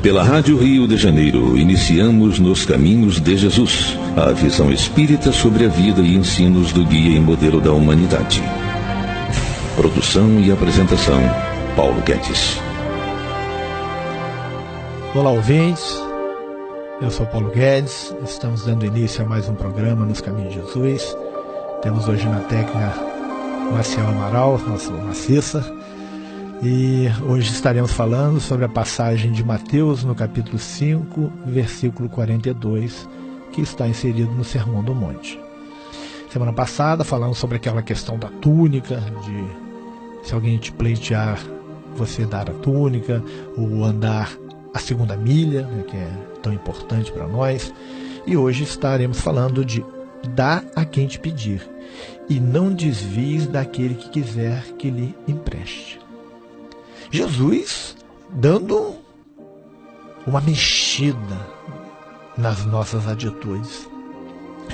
Pela Rádio Rio de Janeiro, iniciamos Nos Caminhos de Jesus, a visão espírita sobre a vida e ensinos do guia e modelo da humanidade. Produção e apresentação, Paulo Guedes. Olá, ouvintes. Eu sou Paulo Guedes. Estamos dando início a mais um programa Nos Caminhos de Jesus. Temos hoje na técnica Marcial Amaral, nosso maciça. E hoje estaremos falando sobre a passagem de Mateus no capítulo 5, versículo 42, que está inserido no Sermão do Monte. Semana passada falamos sobre aquela questão da túnica, de se alguém te pleitear, você dar a túnica, ou andar a segunda milha, né, que é tão importante para nós. E hoje estaremos falando de dá a quem te pedir, e não desvies daquele que quiser que lhe empreste. Jesus dando uma mexida nas nossas atitudes.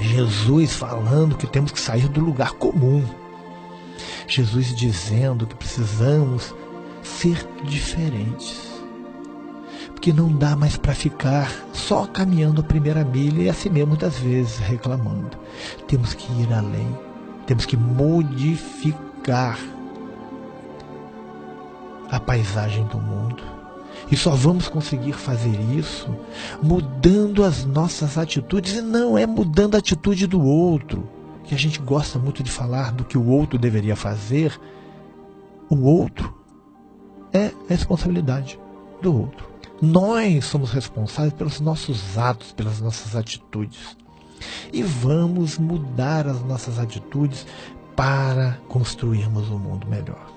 Jesus falando que temos que sair do lugar comum. Jesus dizendo que precisamos ser diferentes. Porque não dá mais para ficar só caminhando a primeira milha e assim mesmo muitas vezes reclamando. Temos que ir além. Temos que modificar a paisagem do mundo. E só vamos conseguir fazer isso mudando as nossas atitudes, e não é mudando a atitude do outro, que a gente gosta muito de falar do que o outro deveria fazer. O outro é responsabilidade do outro. Nós somos responsáveis pelos nossos atos, pelas nossas atitudes. E vamos mudar as nossas atitudes para construirmos um mundo melhor.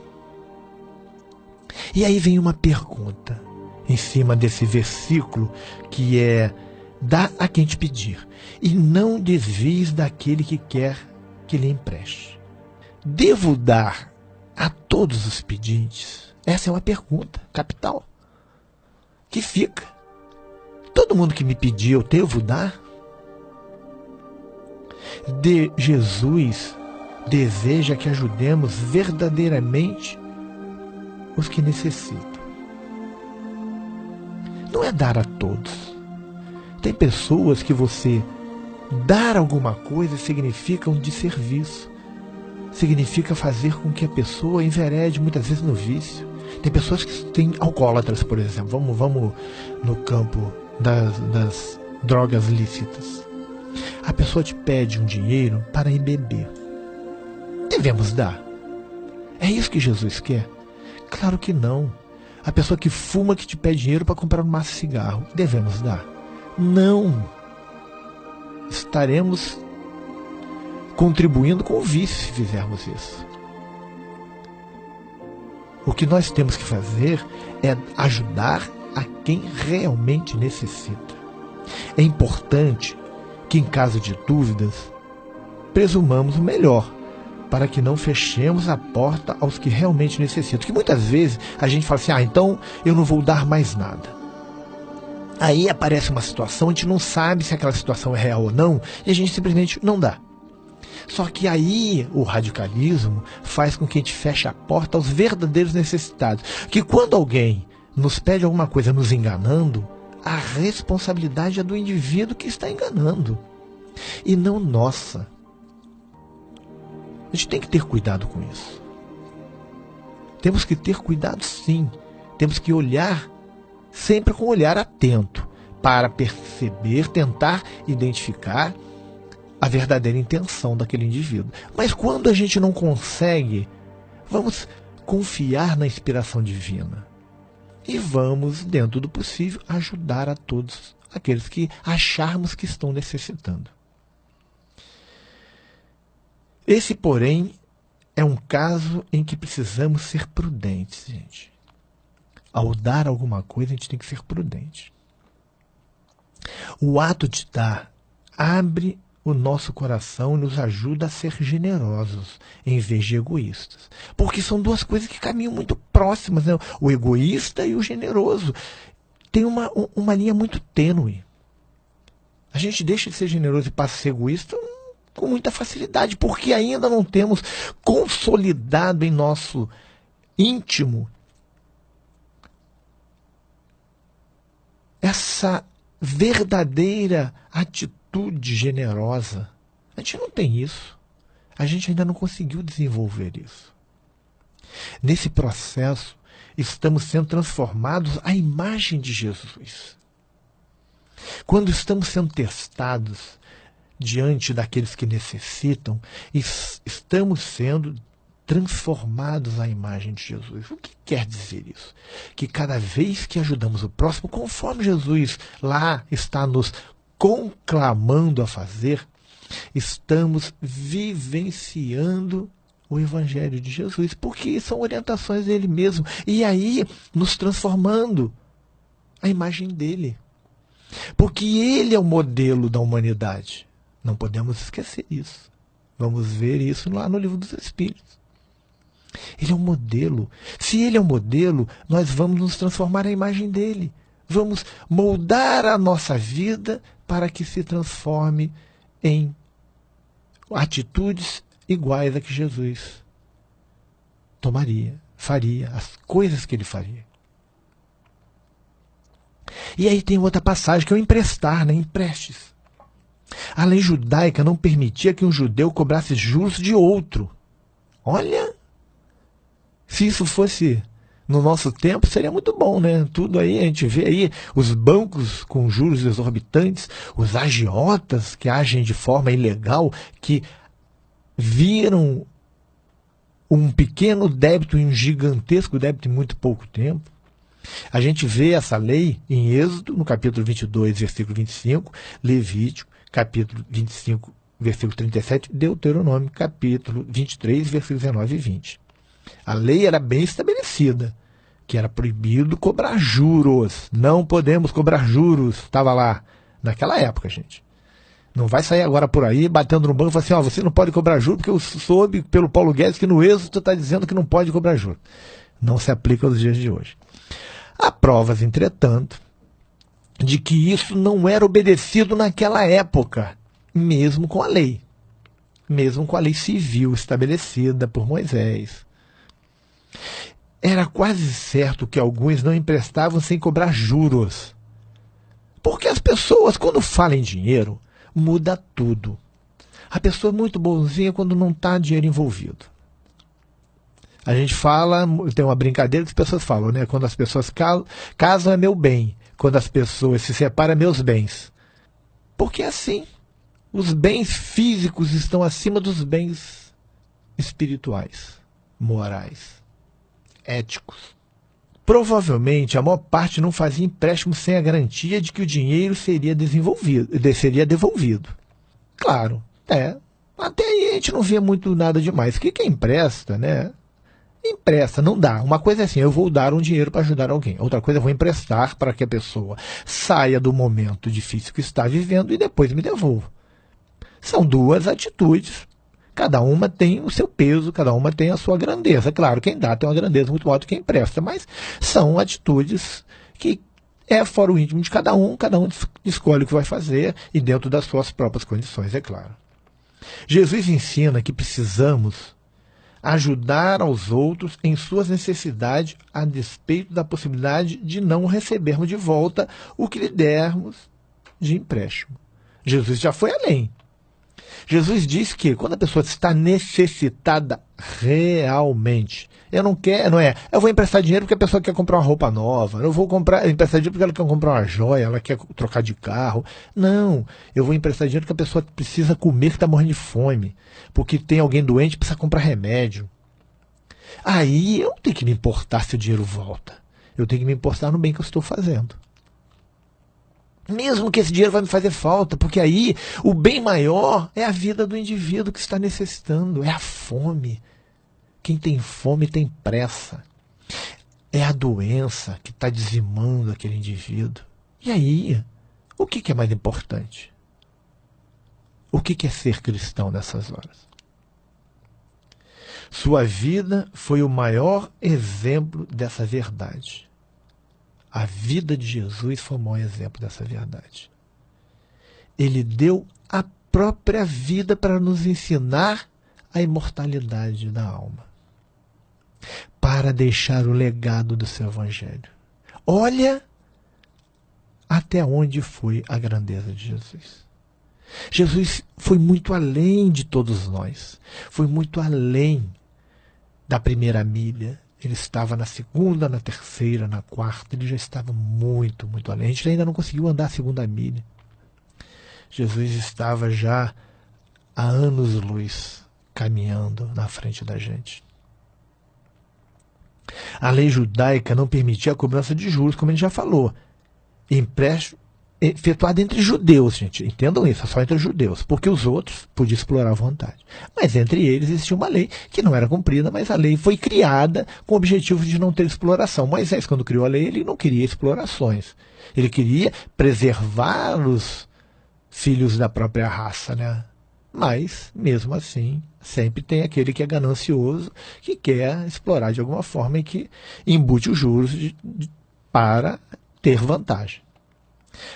E aí vem uma pergunta em cima desse versículo, que é: dá a quem te pedir, e não desvies daquele que quer que lhe empreste. Devo dar a todos os pedintes? Essa é uma pergunta capital que fica. Todo mundo que me pedir, eu devo dar? Jesus deseja que ajudemos verdadeiramente os que necessitam. Não é dar a todos. Tem pessoas que você dar alguma coisa significa um desserviço. Significa fazer com que a pessoa enverede muitas vezes no vício. Tem pessoas que têm alcoólatras, por exemplo. Vamos no campo das drogas lícitas. A pessoa te pede um dinheiro para ir beber. Devemos dar. É isso que Jesus quer? Claro que não. A pessoa que fuma, que te pede dinheiro para comprar um maço de cigarro, devemos dar? Não. Estaremos contribuindo com o vício se fizermos isso. O que nós temos que fazer é ajudar a quem realmente necessita. É importante que, em caso de dúvidas, presumamos o melhor, para que não fechemos a porta aos que realmente necessitam. Porque muitas vezes a gente fala assim: então eu não vou dar mais nada. Aí aparece uma situação, a gente não sabe se aquela situação é real ou não, e a gente simplesmente não dá. Só que aí o radicalismo faz com que a gente feche a porta aos verdadeiros necessitados. Que quando alguém nos pede alguma coisa nos enganando, a responsabilidade é do indivíduo que está enganando, e não nossa. A gente tem que ter cuidado com isso. Temos que ter cuidado, sim. Temos que olhar sempre com um olhar atento para perceber, tentar identificar a verdadeira intenção daquele indivíduo. Mas quando a gente não consegue, vamos confiar na inspiração divina e vamos, dentro do possível, ajudar a todos aqueles que acharmos que estão necessitando. Esse, porém, é um caso em que precisamos ser prudentes, gente. Ao dar alguma coisa, a gente tem que ser prudente. O ato de dar abre o nosso coração e nos ajuda a ser generosos, em vez de egoístas. Porque são duas coisas que caminham muito próximas, né? O egoísta e o generoso. Tem uma linha muito tênue. A gente deixa de ser generoso e passa a ser egoísta com muita facilidade, porque ainda não temos consolidado em nosso íntimo essa verdadeira atitude generosa. A gente não tem isso. A gente ainda não conseguiu desenvolver isso. Nesse processo, estamos sendo transformados à imagem de Jesus. Quando estamos sendo testados diante daqueles que necessitam, estamos sendo transformados à imagem de Jesus. O que quer dizer isso? Que cada vez que ajudamos o próximo, conforme Jesus lá está nos conclamando a fazer, estamos vivenciando o Evangelho de Jesus, porque são orientações dele mesmo, e aí nos transformando à imagem dele. Porque ele é o modelo da humanidade. Não podemos esquecer isso. Vamos ver isso lá no Livro dos Espíritos. Ele é um modelo. Se ele é um modelo, nós vamos nos transformar à imagem dele. Vamos moldar a nossa vida para que se transforme em atitudes iguais a que Jesus tomaria, faria, as coisas que ele faria. E aí tem outra passagem que é o emprestar, né? Emprestes. A lei judaica não permitia que um judeu cobrasse juros de outro. Olha, se isso fosse no nosso tempo, seria muito bom, né? Tudo aí, a gente vê aí os bancos com juros exorbitantes, os agiotas que agem de forma ilegal, que viram um pequeno débito em um gigantesco débito em muito pouco tempo. A gente vê essa lei em Êxodo, no capítulo 22, versículo 25, Levítico, capítulo 25, versículo 37, Deuteronômio, capítulo 23, versículos 19 e 20. A lei era bem estabelecida, que era proibido cobrar juros. Não podemos cobrar juros. Estava lá, naquela época, gente. Não vai sair agora por aí, batendo no banco e falar assim, ó, você não pode cobrar juros, porque eu soube pelo Paulo Guedes que no Êxodo está dizendo que não pode cobrar juros. Não se aplica aos dias de hoje. Há provas, entretanto, de que isso não era obedecido naquela época, mesmo com a lei. Mesmo com a lei civil estabelecida por Moisés. Era quase certo que alguns não emprestavam sem cobrar juros. Porque as pessoas, quando falam em dinheiro, muda tudo. A pessoa é muito bonzinha quando não está dinheiro envolvido. A gente fala, tem uma brincadeira que as pessoas falam, né? Quando as pessoas casam é meu bem, quando as pessoas se separam é meus bens. Porque assim, os bens físicos estão acima dos bens espirituais, morais, éticos. Provavelmente a maior parte não fazia empréstimo sem a garantia de que o dinheiro seria devolvido. Claro, até aí a gente não via muito nada demais. O que empresta, né? Empresta, não dá. Uma coisa é assim, eu vou dar um dinheiro para ajudar alguém. Outra coisa, eu vou emprestar para que a pessoa saia do momento difícil que está vivendo e depois me devolva. São duas atitudes. Cada uma tem o seu peso, cada uma tem a sua grandeza. Claro, quem dá tem uma grandeza muito maior do que quem empresta, mas são atitudes que é fora o íntimo de cada um escolhe o que vai fazer e dentro das suas próprias condições, é claro. Jesus ensina que precisamos ajudar aos outros em suas necessidades a despeito da possibilidade de não recebermos de volta o que lhe dermos de empréstimo. Jesus já foi além. Jesus disse que quando a pessoa está necessitada realmente, eu vou emprestar dinheiro porque a pessoa quer comprar uma roupa nova, eu vou emprestar dinheiro porque ela quer comprar uma joia, ela quer trocar de carro. Não, eu vou emprestar dinheiro porque a pessoa precisa comer, que está morrendo de fome, porque tem alguém doente que precisa comprar remédio. Aí eu não tenho que me importar se o dinheiro volta, eu tenho que me importar no bem que eu estou fazendo. Mesmo que esse dinheiro vai me fazer falta, porque aí o bem maior é a vida do indivíduo que está necessitando, é a fome. Quem tem fome tem pressa. É a doença que está dizimando aquele indivíduo. E aí, o que é mais importante? O que é ser cristão nessas horas? Sua vida foi o maior exemplo dessa verdade. A vida de Jesus foi o maior exemplo dessa verdade. Ele deu a própria vida para nos ensinar a imortalidade da alma, para deixar o legado do seu Evangelho. Olha até onde foi a grandeza de Jesus. Jesus foi muito além de todos nós. Foi muito além da primeira milha. Ele estava na segunda, na terceira, na quarta. Ele já estava muito, muito além. A gente ainda não conseguiu andar a segunda milha. Jesus estava já há anos-luz caminhando na frente da gente. A lei judaica não permitia a cobrança de juros, como ele já falou. Empréstimo efetuado entre judeus, gente. Entendam isso, só entre judeus. Porque os outros podiam explorar à vontade. Mas entre eles existia uma lei que não era cumprida, mas a lei foi criada com o objetivo de não ter exploração. Moisés, quando criou a lei, ele não queria explorações. Ele queria preservar os filhos da própria raça, né? Mas, mesmo assim, sempre tem aquele que é ganancioso, que quer explorar de alguma forma e que embute os juros para ter vantagem.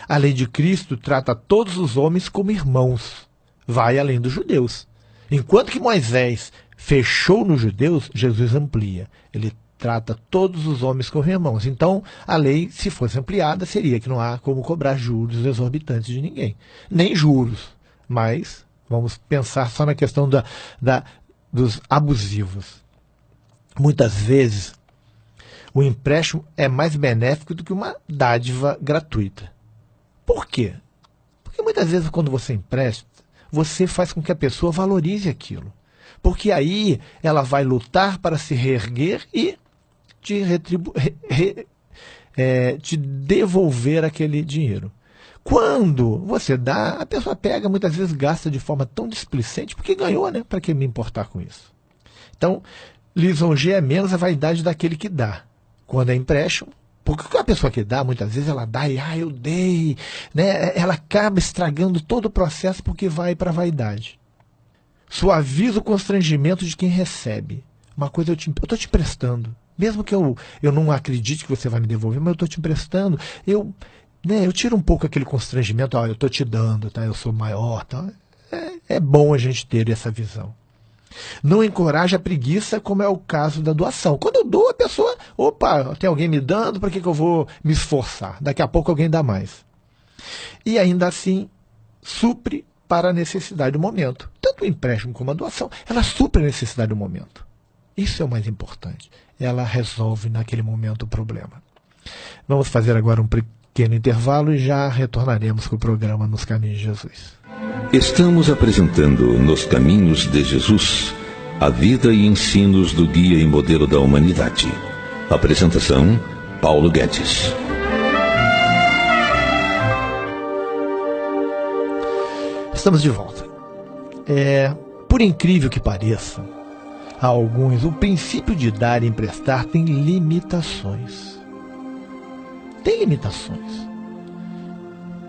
A lei de Cristo trata todos os homens como irmãos, vai além dos judeus. Enquanto que Moisés fechou nos judeus, Jesus amplia. Ele trata todos os homens como irmãos. Então, a lei, se fosse ampliada, seria que não há como cobrar juros exorbitantes de ninguém. Nem juros, mas vamos pensar só na questão dos abusivos. Muitas vezes, o empréstimo é mais benéfico do que uma dádiva gratuita. Por quê? Porque muitas vezes, quando você empresta, você faz com que a pessoa valorize aquilo. Porque aí ela vai lutar para se reerguer e te devolver aquele dinheiro. Quando você dá, a pessoa pega, muitas vezes gasta de forma tão displicente, porque ganhou, né? Para que me importar com isso? Então, lisonjeia menos a vaidade daquele que dá. Quando é empréstimo, porque a pessoa que dá, muitas vezes ela dá e, eu dei, né? Ela acaba estragando todo o processo porque vai para a vaidade. Suaviza o constrangimento de quem recebe. Uma coisa, eu estou te emprestando. Mesmo que eu não acredite que você vai me devolver, mas eu estou te emprestando. Eu tiro um pouco aquele constrangimento, eu estou te dando, tá? Eu sou maior. Tá? É bom a gente ter essa visão. Não encoraja a preguiça, como é o caso da doação. Quando eu dou, a pessoa, tem alguém me dando, para que eu vou me esforçar? Daqui a pouco alguém dá mais. E ainda assim, supre para a necessidade do momento. Tanto o empréstimo como a doação, ela supre a necessidade do momento. Isso é o mais importante. Ela resolve naquele momento o problema. Vamos fazer agora um pequeno intervalo e já retornaremos com o programa Nos Caminhos de Jesus. Estamos apresentando Nos Caminhos de Jesus, a vida e ensinos do guia e modelo da humanidade. Apresentação, Paulo Guedes. Estamos de volta. Por incrível que pareça, a alguns, o princípio de dar e emprestar tem limitações. Tem limitações.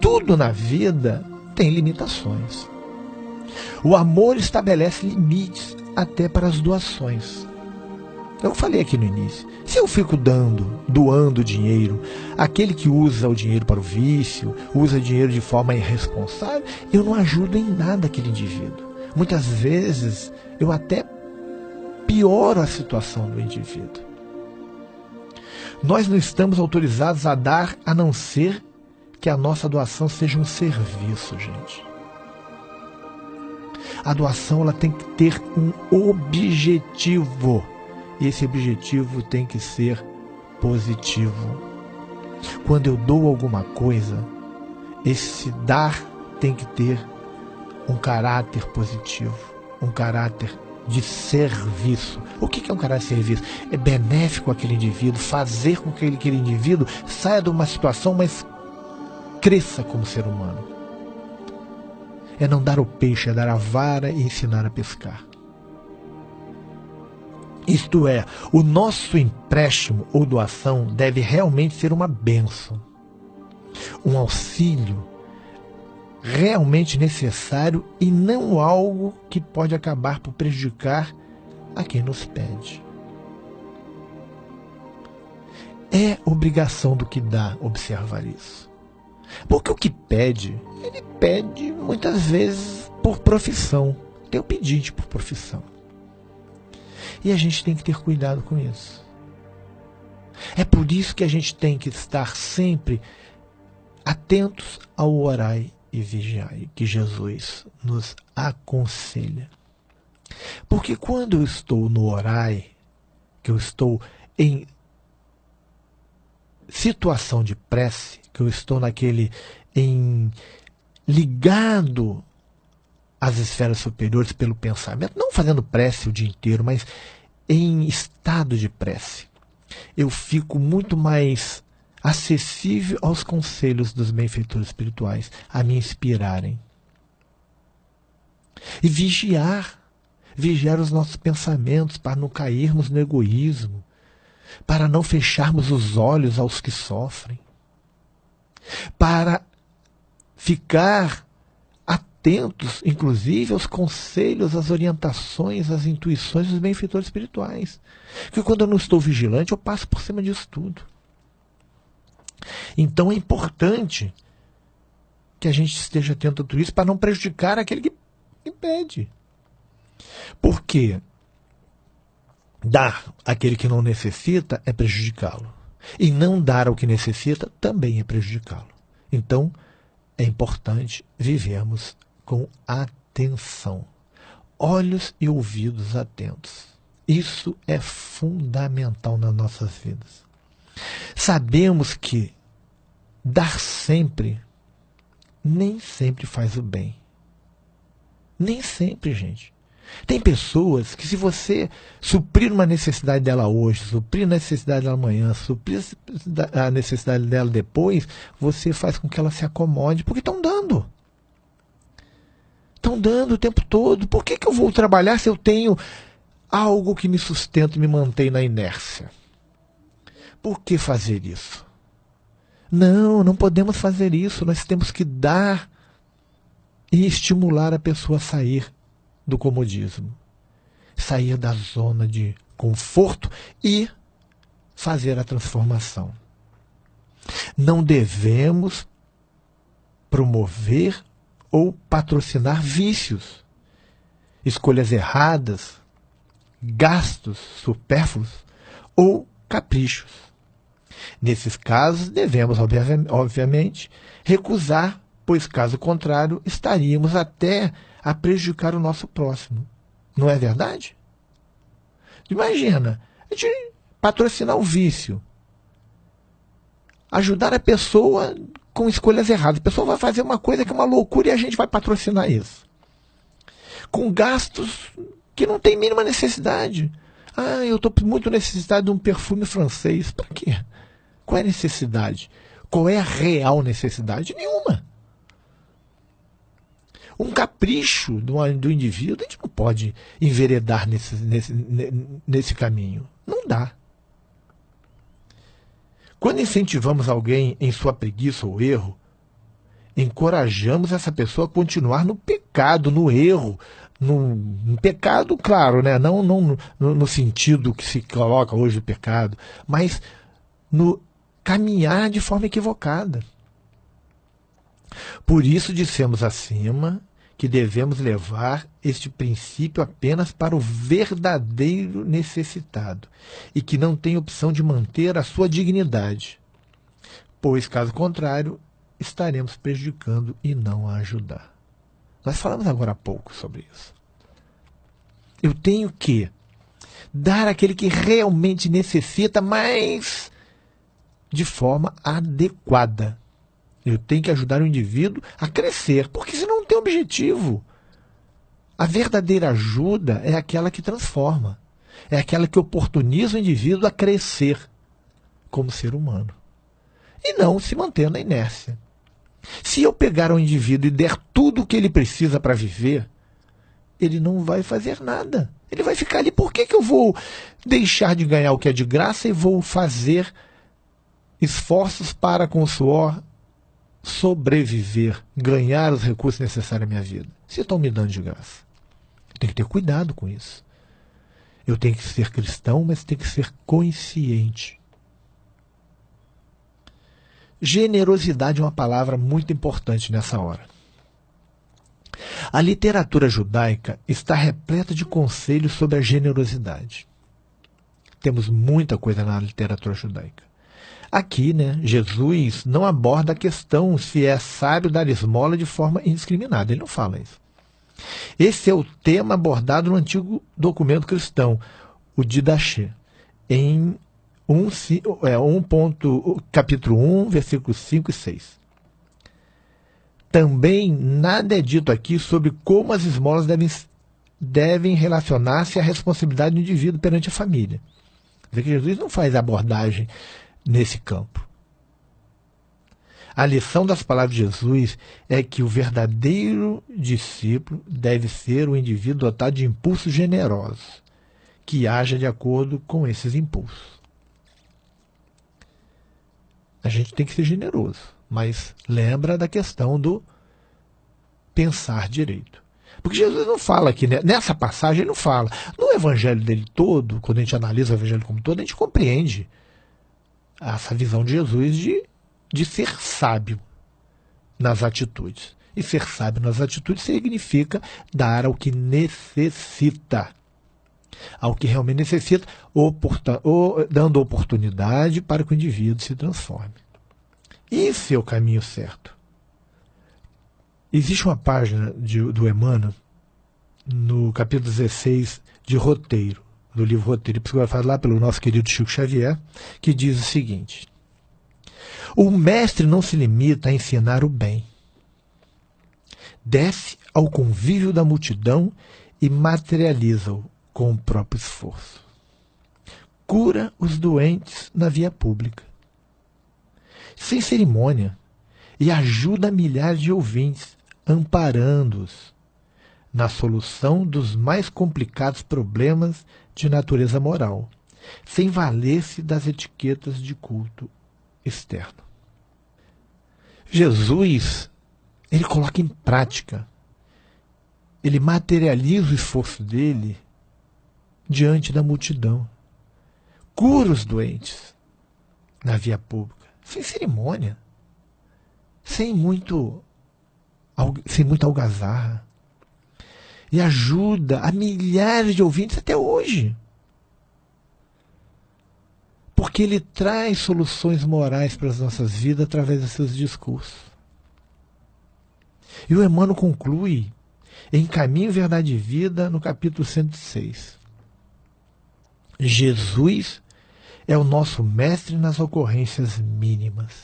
Tudo na vida tem limitações. O amor estabelece limites até para as doações. Eu falei aqui no início, se eu fico doando dinheiro, aquele que usa o dinheiro para o vício, usa dinheiro de forma irresponsável, eu não ajudo em nada aquele indivíduo. Muitas vezes eu até pioro a situação do indivíduo. Nós não estamos autorizados a dar, a não ser que a nossa doação seja um serviço, gente. A doação ela tem que ter um objetivo. E esse objetivo tem que ser positivo. Quando eu dou alguma coisa, esse dar tem que ter um caráter positivo, um caráter de serviço. O que é um caráter de serviço? É benéfico àquele indivíduo, fazer com que aquele indivíduo saia de uma situação, mas cresça como ser humano. É não dar o peixe, é dar a vara e ensinar a pescar. Isto é, o nosso empréstimo ou doação deve realmente ser uma bênção, um auxílio realmente necessário e não algo que pode acabar por prejudicar a quem nos pede. É obrigação do que dá observar isso. Porque o que pede, ele pede muitas vezes por profissão. Tem o pedinte por profissão. E a gente tem que ter cuidado com isso. É por isso que a gente tem que estar sempre atentos ao orai e vigiai, que Jesus nos aconselha. Porque quando eu estou no orai, que eu estou em situação de prece, que eu estou ligado às esferas superiores pelo pensamento, não fazendo prece o dia inteiro, mas em estado de prece, eu fico muito mais acessível aos conselhos dos benfeitores espirituais, a me inspirarem. E vigiar os nossos pensamentos para não cairmos no egoísmo, para não fecharmos os olhos aos que sofrem, para ficar atentos, inclusive, aos conselhos, às orientações, às intuições dos benfeitores espirituais. Porque quando eu não estou vigilante, eu passo por cima disso tudo. Então é importante que a gente esteja atento a tudo isso para não prejudicar aquele que pede. Porque dar àquele que não necessita é prejudicá-lo. E não dar ao que necessita também é prejudicá-lo. Então, é importante vivermos com atenção. Olhos e ouvidos atentos. Isso é fundamental nas nossas vidas. Sabemos que dar sempre nem sempre faz o bem. Nem sempre, gente. Tem pessoas que, se você suprir uma necessidade dela hoje, suprir a necessidade dela amanhã, suprir a necessidade dela depois, você faz com que ela se acomode, porque estão dando. Estão dando o tempo todo. Por que eu vou trabalhar se eu tenho algo que me sustenta e me mantém na inércia? Por que fazer isso? Não podemos fazer isso. Nós temos que dar e estimular a pessoa a sair do comodismo, sair da zona de conforto e fazer a transformação. Não devemos promover ou patrocinar vícios, escolhas erradas, gastos supérfluos ou caprichos. Nesses casos, devemos, obviamente, recusar, pois, caso contrário, estaríamos até a prejudicar o nosso próximo. Não é verdade? Imagina, a gente patrocinar o vício, ajudar a pessoa com escolhas erradas. A pessoa vai fazer uma coisa que é uma loucura e a gente vai patrocinar isso. Com gastos que não tem mínima necessidade. Eu estou muito necessitado de um perfume francês. Para quê? Qual é a necessidade? Qual é a real necessidade? Nenhuma. Um capricho do indivíduo, a gente não pode enveredar nesse caminho. Não dá. Quando incentivamos alguém em sua preguiça ou erro, encorajamos essa pessoa a continuar no pecado, no erro. No pecado, claro, né? Não no sentido que se coloca hoje do pecado, mas no caminhar de forma equivocada. Por isso dissemos acima que devemos levar este princípio apenas para o verdadeiro necessitado e que não tem opção de manter a sua dignidade, pois, caso contrário, estaremos prejudicando e não a ajudar. Nós falamos agora há pouco sobre isso. Eu tenho que dar àquele que realmente necessita, mas de forma adequada. Eu tenho que ajudar o indivíduo a crescer, porque senão não tem objetivo. A verdadeira ajuda é aquela que transforma. É aquela que oportuniza o indivíduo a crescer como ser humano. E não se manter na inércia. Se eu pegar um indivíduo e der tudo o que ele precisa para viver, ele não vai fazer nada. Ele vai ficar ali. Por que eu vou deixar de ganhar o que é de graça e vou fazer esforços para, com o suor, sobreviver, ganhar os recursos necessários à minha vida? Se estão me dando de graça. Eu tenho que ter cuidado com isso. Eu tenho que ser cristão, mas tenho que ser consciente. Generosidade é uma palavra muito importante nessa hora. A literatura judaica está repleta de conselhos sobre a generosidade. Temos muita coisa na literatura judaica. Aqui, né, Jesus não aborda a questão se é sábio dar esmola de forma indiscriminada. Ele não fala isso. Esse é o tema abordado no antigo documento cristão, o Didache, em capítulo 1, versículos 5 e 6. Também nada é dito aqui sobre como as esmolas devem relacionar-se à responsabilidade do indivíduo perante a família. Quer dizer que Jesus não faz abordagem nesse campo. A lição das palavras de Jesus é que o verdadeiro discípulo deve ser o indivíduo dotado de impulsos generosos, que haja de acordo com esses impulsos. A gente tem que ser generoso, mas lembra da questão do pensar direito. Porque Jesus não fala aqui, né? Nessa passagem ele não fala. No evangelho dele todo, quando a gente analisa o evangelho como todo, a gente compreende essa visão de Jesus de ser sábio nas atitudes. E ser sábio nas atitudes significa dar ao que necessita. Ao que realmente necessita, dando oportunidade para que o indivíduo se transforme. Esse é o caminho certo. Existe uma página do Emmanuel, no capítulo 16 de Roteiro, do livro Roteiro, psicografado lá pelo nosso querido Chico Xavier, que diz o seguinte: o mestre não se limita a ensinar o bem. Desce ao convívio da multidão e materializa-o com o próprio esforço. Cura os doentes na via pública, sem cerimônia, e ajuda milhares de ouvintes, amparando-os na solução dos mais complicados problemas de natureza moral, sem valer-se das etiquetas de culto externo. Jesus, ele coloca em prática, ele materializa o esforço dele diante da multidão. Cura os doentes na via pública, sem cerimônia, sem muita algazarra, e ajuda a milhares de ouvintes até hoje. Porque ele traz soluções morais para as nossas vidas através dos seus discursos. E o Emmanuel conclui em Caminho, Verdade e Vida, no capítulo 106. Jesus é o nosso mestre nas ocorrências mínimas.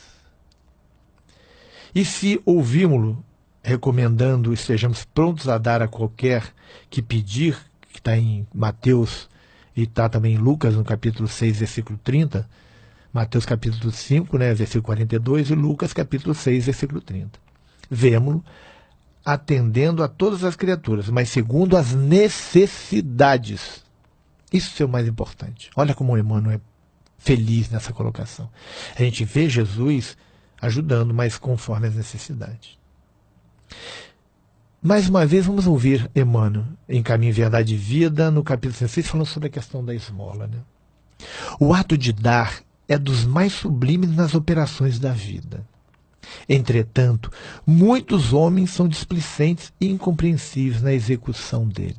E se ouvímo-lo recomendando estejamos prontos a dar a qualquer que pedir, que está em Mateus e está também em Lucas, no capítulo 6, versículo 30, Mateus capítulo 5, né, versículo 42, e Lucas capítulo 6, versículo 30. Vemo-lo atendendo a todas as criaturas, mas segundo as necessidades. Isso é o mais importante. Olha como o Emmanuel é feliz nessa colocação. A gente vê Jesus ajudando, mas conforme as necessidades. Mais uma vez, vamos ouvir Emmanuel em Caminho, Verdade e Vida, no capítulo 16, falando sobre a questão da esmola, né? O ato de dar é dos mais sublimes nas operações da vida. Entretanto, muitos homens são displicentes e incompreensíveis na execução dele.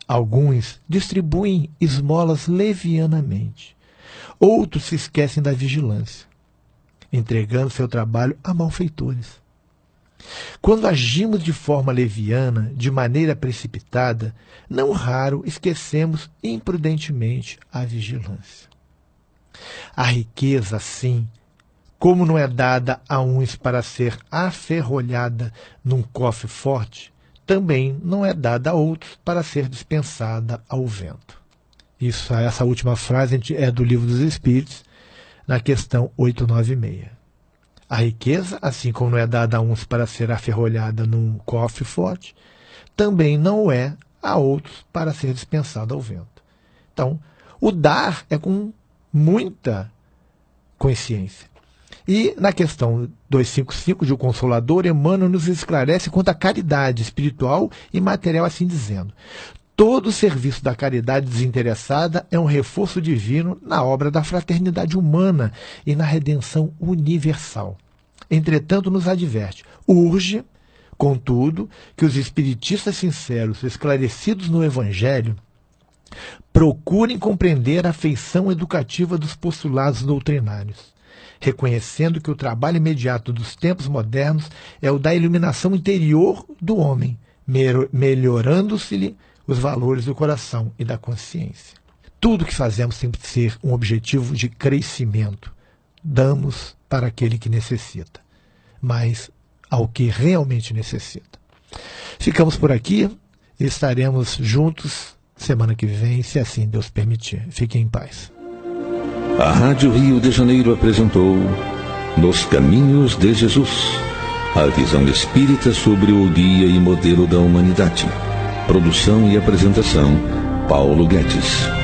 Alguns distribuem esmolas levianamente. Outros se esquecem da vigilância, entregando seu trabalho a malfeitores. Quando agimos de forma leviana, de maneira precipitada, não raro esquecemos imprudentemente a vigilância. A riqueza, assim, como não é dada a uns para ser aferrolhada num cofre forte, também não é dada a outros para ser dispensada ao vento. Essa última frase é do Livro dos Espíritos, na questão 896. A riqueza, assim como não é dada a uns para ser aferrolhada num cofre forte, também não é a outros para ser dispensada ao vento. Então, o dar é com muita consciência. E na questão 255 de O Consolador, Emmanuel nos esclarece quanto à caridade espiritual e material, assim dizendo: todo o serviço da caridade desinteressada é um reforço divino na obra da fraternidade humana e na redenção universal. Entretanto, nos adverte: urge, contudo, que os espiritistas sinceros, esclarecidos no Evangelho, Procurem compreender a feição educativa dos postulados doutrinários, reconhecendo que o trabalho imediato dos tempos modernos é o da iluminação interior do homem, melhorando-se-lhe os valores do coração e da consciência. Tudo que fazemos tem que ser um objetivo de crescimento. Damos para aquele que necessita, mas ao que realmente necessita. Ficamos por aqui e estaremos juntos semana que vem, se assim Deus permitir. Fiquem em paz. A Rádio Rio de Janeiro apresentou Nos Caminhos de Jesus, a visão espírita sobre o guia e modelo da humanidade. Produção e apresentação, Paulo Guedes.